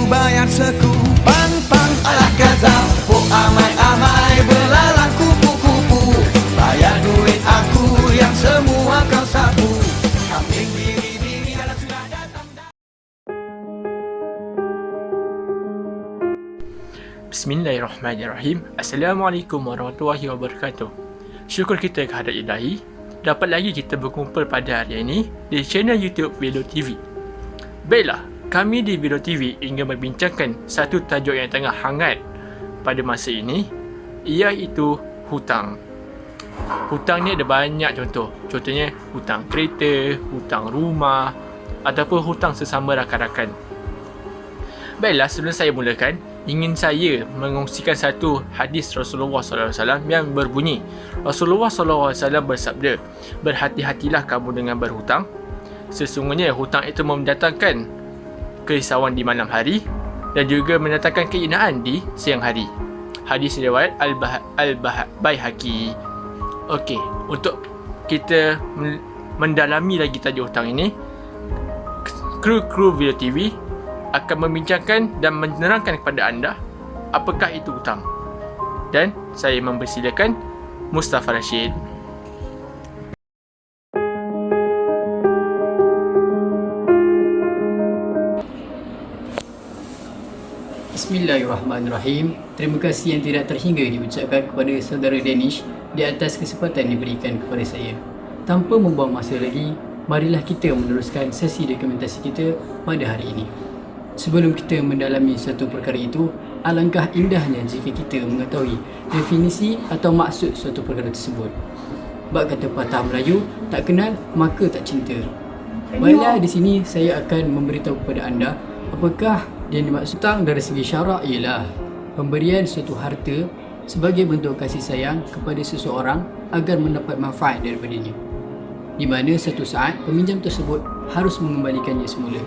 bayar seku. Pang pang alah gazal, po amai-amai belalang kupu-kupu. Bayar duit aku yang semua kau sapu. Kambing biri-biri alah sudah datang. Bismillahirrahmanirrahim. Assalamualaikum warahmatullahi wabarakatuh. Syukur kita kehadrat Ilahi, dapat lagi kita berkumpul pada hari ini di channel YouTube Velo TV. Baiklah, kami di Velo TV ingin membincangkan satu tajuk yang tengah hangat pada masa ini, iaitu hutang. Hutang ni ada banyak contoh. Contohnya hutang kereta, hutang rumah, ataupun hutang sesama rakan-rakan. Baiklah, sebelum saya mulakan, ingin saya mengongsikan satu hadis Rasulullah SAW yang berbunyi, Rasulullah SAW bersabda, berhati-hatilah kamu dengan berhutang. Sesungguhnya hutang itu mendatangkan kerisauan di malam hari dan juga mendatangkan keinaan di siang hari. Hadis riwayat Al-Baihaqi. Okey, untuk kita mendalami lagi tajuk hutang ini, kru Velo TV akan membincangkan dan menerangkan kepada anda apakah itu hutang. Dan saya mempersilakan Mustafa Rashid. Bismillahirrahmanirrahim. Terima kasih yang tidak terhingga diucapkan kepada saudara Danish di atas kesempatan diberikan kepada saya. Tanpa membuang masa lagi, marilah kita meneruskan sesi dokumentasi kita pada hari ini. Sebelum kita mendalami satu perkara itu, alangkah indahnya jika kita mengetahui definisi atau maksud suatu perkara tersebut. Bab kata patah Melayu, tak kenal maka tak cinta. Baiklah, di sini saya akan memberitahu kepada anda apakah yang dimaksud hutang dari segi syarak ialah pemberian suatu harta sebagai bentuk kasih sayang kepada seseorang agar mendapat manfaat daripadanya, di mana satu saat peminjam tersebut harus mengembalikannya semula.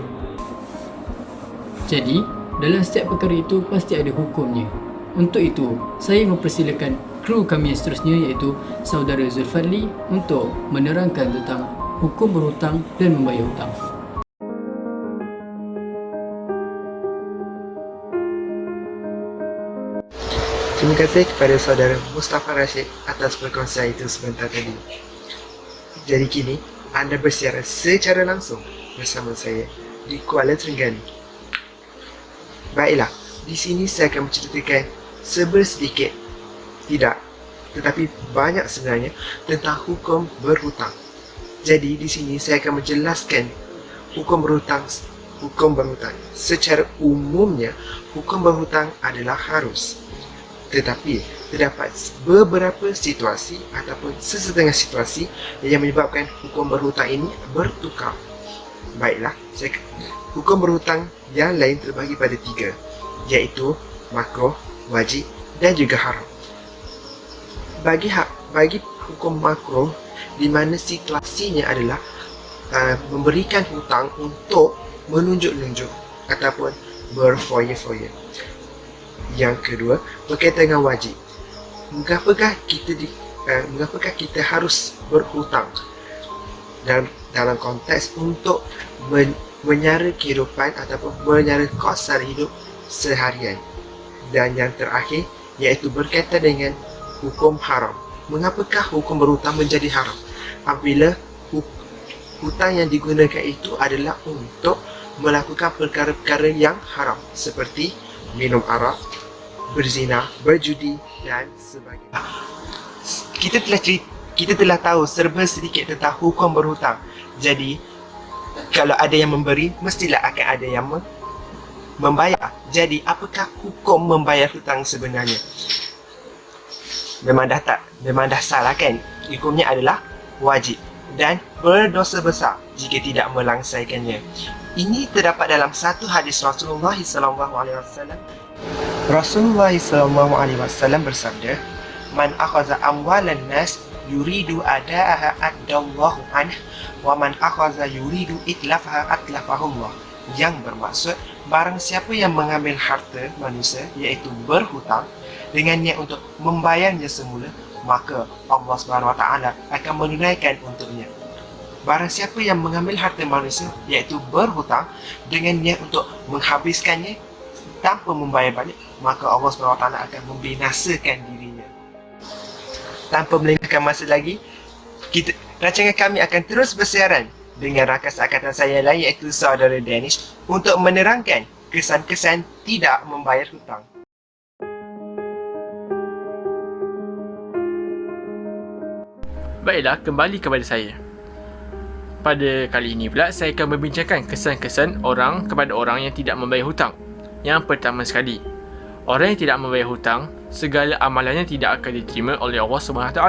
Jadi, dalam setiap perkara itu pasti ada hukumnya. Untuk itu, saya mempersilakan kru kami yang seterusnya iaitu saudara Zulfadli untuk menerangkan tentang hukum berhutang dan membayar hutang. Terima kasih kepada saudara Mustafa Rashid atas perkongsian itu sebentar tadi. Jadi kini, anda bersiaran secara langsung bersama saya di Kuala Terengganu. Baiklah, di sini saya akan menceritakan sedikit, tidak, tetapi banyak sebenarnya tentang hukum berhutang. Jadi di sini saya akan menjelaskan hukum berhutang. Secara umumnya, hukum berhutang adalah harus. Tetapi terdapat beberapa situasi ataupun sesetengah situasi yang menyebabkan hukum berhutang ini bertukar. Baiklah, hukum berhutang yang lain terbagi pada 3, iaitu makruh, wajib dan juga haram. Bagi hukum makruh, di mana situasinya adalah memberikan hutang untuk menunjuk-nunjuk ataupun berfoya-foya. Yang kedua, berkaitan dengan wajib. Mengapakah kita harus berhutang dalam konteks untuk menyara kehidupan ataupun menyara kos sara hidup seharian. Dan yang terakhir, iaitu berkaitan dengan hukum haram. Mengapakah hukum berhutang menjadi haram? Apabila hutang yang digunakan itu adalah untuk melakukan perkara-perkara yang haram, seperti minum arak, berzina, berjudi dan sebagainya. Kita telah tahu serba sedikit tentang hukum berhutang. Jadi, kalau ada yang memberi, mestilah akan ada yang membayar. Jadi, apakah hukum membayar hutang sebenarnya? Memang dah salah kan? Hukumnya adalah wajib dan berdosa besar jika tidak melaksaikannya. Ini terdapat dalam satu hadis Rasulullah SAW. Rasulullah SAW bersabda, "Man akhadha amwalan nas yuridu ada'aha addallahu anhu, wa man akhadha yuridu itlafaha atlafahullah." Yang bermaksud, barang siapa yang mengambil harta manusia, iaitu berhutang, dengan niat untuk membayarnya semula, maka Allah SWT akan menunaikan untuknya. Barang siapa yang mengambil harta manusia, iaitu berhutang, dengan niat untuk menghabiskannya tanpa membayar balik, maka Allah SWT akan membinasakan dirinya. Tanpa melengahkan masa lagi, rancangan kami akan terus bersiaran dengan rakan angkatan saya lain iaitu saudara Danish untuk menerangkan kesan-kesan tidak membayar hutang. Baiklah, kembali kepada saya. Pada kali ini pula, saya akan membincangkan kesan-kesan orang kepada orang yang tidak membayar hutang. Yang pertama sekali, orang yang tidak membayar hutang, segala amalannya tidak akan diterima oleh Allah SWT.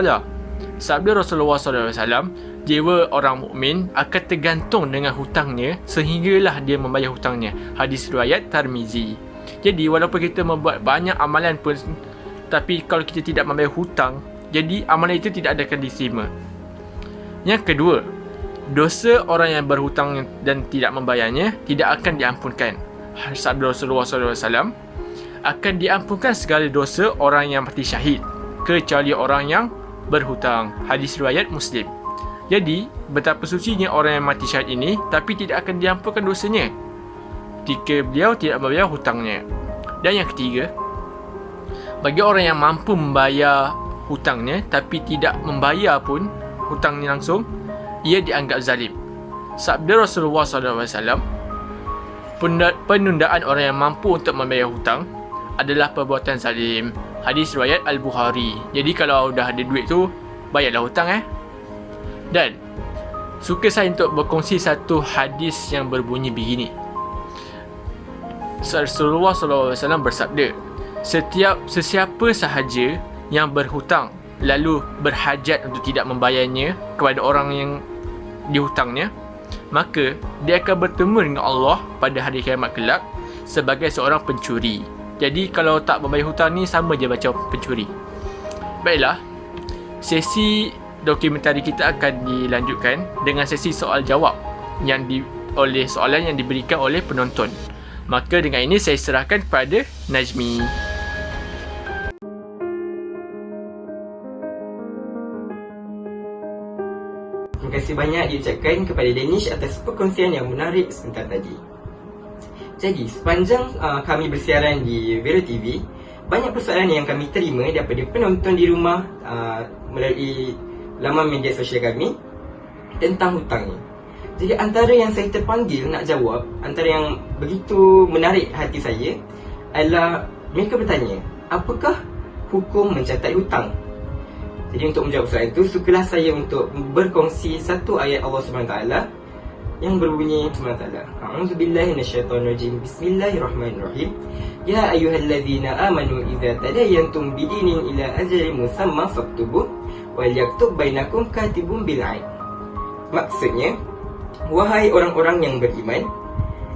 Sabda Rasulullah SAW, jiwa orang mukmin akan tergantung dengan hutangnya sehinggalah dia membayar hutangnya. Hadis riwayat Tirmizi. Jadi walaupun kita membuat banyak amalan pun, tapi kalau kita tidak membayar hutang, jadi amalan itu tidak akan diterima. Yang kedua, dosa orang yang berhutang dan tidak membayarnya tidak akan diampunkan. Sabda Rasulullah SAW, akan diampunkan segala dosa orang yang mati syahid kecuali orang yang berhutang. Hadis riwayat Muslim. Jadi, betapa sucinya orang yang mati syahid ini, tapi tidak akan diampunkan dosanya jika beliau tidak membayar hutangnya. Dan yang ketiga, bagi orang yang mampu membayar hutangnya tapi tidak membayar pun hutangnya langsung, ia dianggap zalim. Sabda Rasulullah SAW, penundaan orang yang mampu untuk membayar hutang adalah perbuatan zalim. Hadis riwayat Al-Bukhari. Jadi kalau dah ada duit tu, bayarlah hutang Dan suka saya untuk berkongsi satu hadis yang berbunyi begini. Rasulullah SAW bersabda, sesiapa sahaja yang berhutang lalu berhajat untuk tidak membayarnya kepada orang yang dihutangnya, maka dia akan bertemu dengan Allah pada hari kiamat kelak sebagai seorang pencuri. Jadi kalau tak membayar hutang ni sama je macam pencuri. Baiklah, sesi dokumentari kita akan dilanjutkan dengan sesi soal jawab oleh soalan yang diberikan oleh penonton. Maka dengan ini saya serahkan kepada Najmi. Terima kasih banyak diucapkan kepada Danish atas perkongsian yang menarik sebentar tadi. Jadi, sepanjang kami bersiaran di Vero TV, banyak persoalan yang kami terima daripada penonton di rumah melalui laman media sosial kami tentang hutang ni. Jadi, antara yang saya terpanggil nak jawab, antara yang begitu menarik hati saya adalah mereka bertanya, apakah hukum mencatat hutang? Jadi untuk menjawab soalan itu, sukalah saya untuk berkongsi satu ayat Allah SWT yang berbunyi SWT. A'udzubillahi minasyaitonirrajim. Bismillahirrahmanirrahim. Ya ayyuhallazina amanu idza tadayantum bidinin ila ajalin musamma faktubuh wal yaktub bainakum katibun bil 'adl. Maksudnya, wahai orang-orang yang beriman,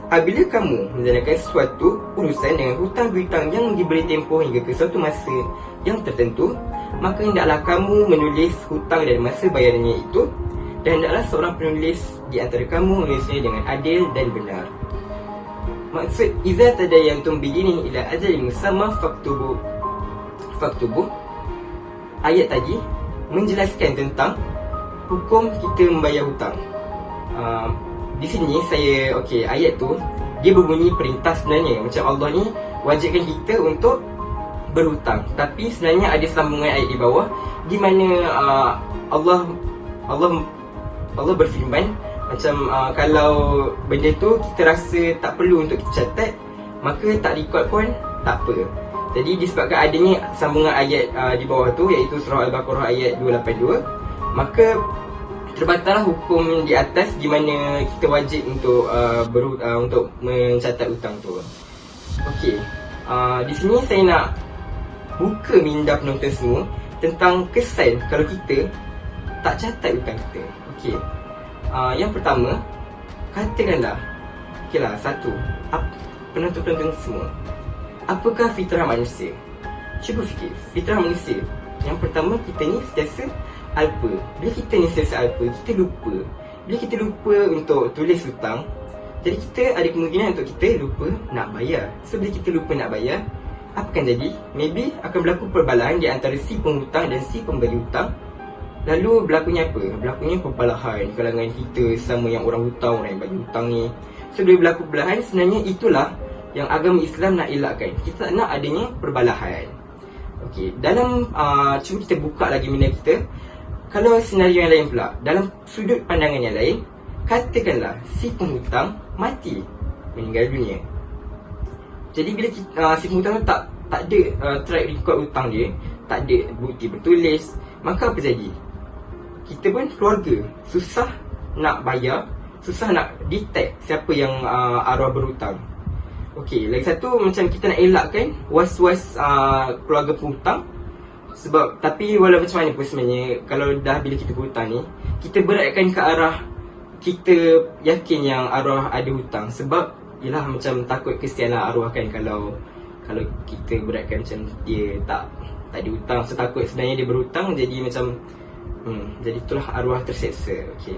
apabila kamu menjalankan suatu urusan dengan hutang-hutang yang diberi tempoh hingga ke suatu masa yang tertentu, maka hendaklah kamu menulis hutang dan masa bayarannya itu, dan hendaklah seorang penulis di antara kamu menulisnya dengan adil dan benar. Maksud iza tadayantum bidinin ila ajalin musamma faktubuh, ayat tadi menjelaskan tentang hukum kita membayar hutang. Di sini ayat tu dia berbunyi perintah sebenarnya, macam Allah ni wajibkan kita untuk berhutang. Tapi sebenarnya ada sambungan ayat di bawah di mana Allah berfirman macam kalau benda tu kita rasa tak perlu untuk kita catat, maka tak record pun tak apa. Jadi disebabkan adanya sambungan ayat di bawah tu, iaitu surah Al-Baqarah ayat 282, maka terbatallah hukum di atas di mana kita wajib untuk untuk mencatat hutang tu. Okey, di sini saya nak buka minda penonton semua tentang kesan kalau kita tak catat hutang kita. Okey, yang pertama, katakanlah, okeylah, satu, penonton-penonton semua, apakah fitrah manusia? Cuba fikir, fitrah manusia. Yang pertama, kita ni sentiasa alpa. Bila kita ni sentiasa alpa, kita lupa. Bila kita lupa untuk tulis hutang, jadi kita ada kemungkinan untuk kita lupa nak bayar. So bila kita lupa nak bayar, apa akan jadi? Maybe akan berlaku perbalahan di antara si penghutang dan si pemberi hutang. Lalu berlakunya apa? Berlakunya perbalahan di kalangan kita sama yang orang hutang, orang yang bagi hutang ni. So bila berlaku perbalahan, sebenarnya itulah yang agama Islam nak elakkan. Kita tak nak adanya perbalahan. Okey, dalam cuba kita buka lagi minda kita. Kalau senario yang lain pula, dalam sudut pandangan yang lain, katakanlah si penghutang mati, meninggal dunia. Jadi bila si penghutang tu tak ada track record hutang dia, tak ada bukti bertulis, maka apa jadi? Kita pun keluarga susah nak bayar, susah nak detect siapa yang arwah berhutang. Okey, lagi satu macam kita nak elakkan was-was keluarga penghutang. Sebab tapi walau macam mana pun sebenarnya, kalau dah bila kita berhutang ni, kita beratkan ke arah kita yakin yang arwah ada hutang. Sebab yelah macam takut kesian lah arwah kan, kalau kita beratkan macam dia tak ada hutang, so takut sebenarnya dia berhutang, jadi macam jadi itulah arwah terseksa. Okey,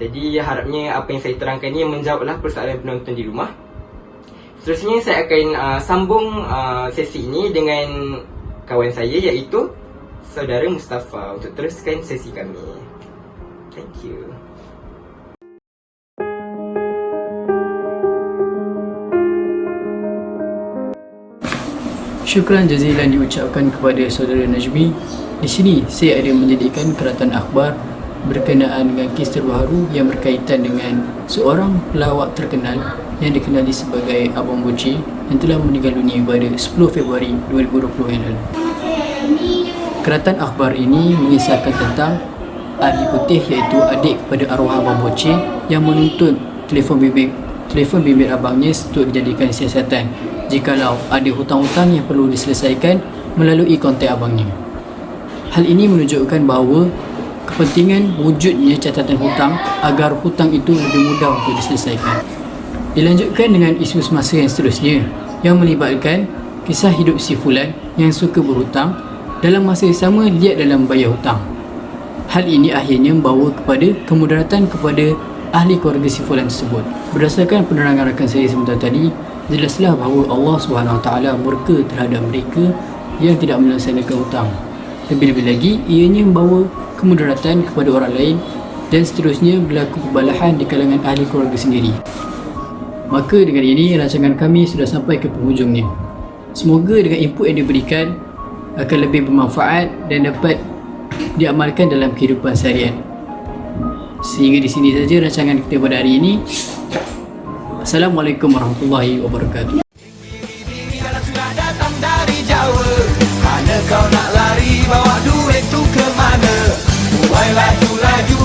jadi harapnya apa yang saya terangkan ni menjawablah persoalan penonton di rumah. Seterusnya saya akan sambung sesi ini dengan kawan saya iaitu saudara Mustafa untuk teruskan sesi kami. Thank you. Syukran jazilan diucapkan kepada saudara Najmi. Di sini saya ada menjadikan keratan akhbar berkenaan dengan kes terbaru yang berkaitan dengan seorang pelawak terkenal yang dikenali sebagai Abang Boci yang telah meninggal dunia pada 10 Februari 2020 yang lalu. Keratan akhbar ini mengisahkan tentang ahli putih iaitu adik kepada arwah Abang Boci yang menuntut telefon bimbit abangnya untuk dijadikan siasatan jikalau ada hutang-hutang yang perlu diselesaikan melalui kontak abangnya. Hal ini menunjukkan bahawa kepentingan wujudnya catatan hutang agar hutang itu lebih mudah untuk diselesaikan. Dilanjutkan dengan isu semasa yang seterusnya yang melibatkan kisah hidup si Fulan yang suka berhutang dalam masa yang sama liat dalam bayar hutang. Hal ini akhirnya membawa kepada kemudaratan kepada ahli keluarga si Fulan tersebut. Berdasarkan penerangan rakan saya sebentar tadi, jelaslah bahawa Allah SWT murka terhadap mereka yang tidak melaksanakan hutang. Lebih-lebih lagi, ianya membawa kemudaratan kepada orang lain dan seterusnya berlaku perbalahan di kalangan ahli keluarga sendiri. Maka dengan ini, rancangan kami sudah sampai ke penghujungnya. Semoga dengan input yang diberikan akan lebih bermanfaat dan dapat diamalkan dalam kehidupan seharian. Sehingga di sini saja rancangan kita pada hari ini. Assalamualaikum warahmatullahi wabarakatuh. Kalau sudah datang dari Jawa, mana kau nak lari, bawa duit tu ke mana? Buai laju-laju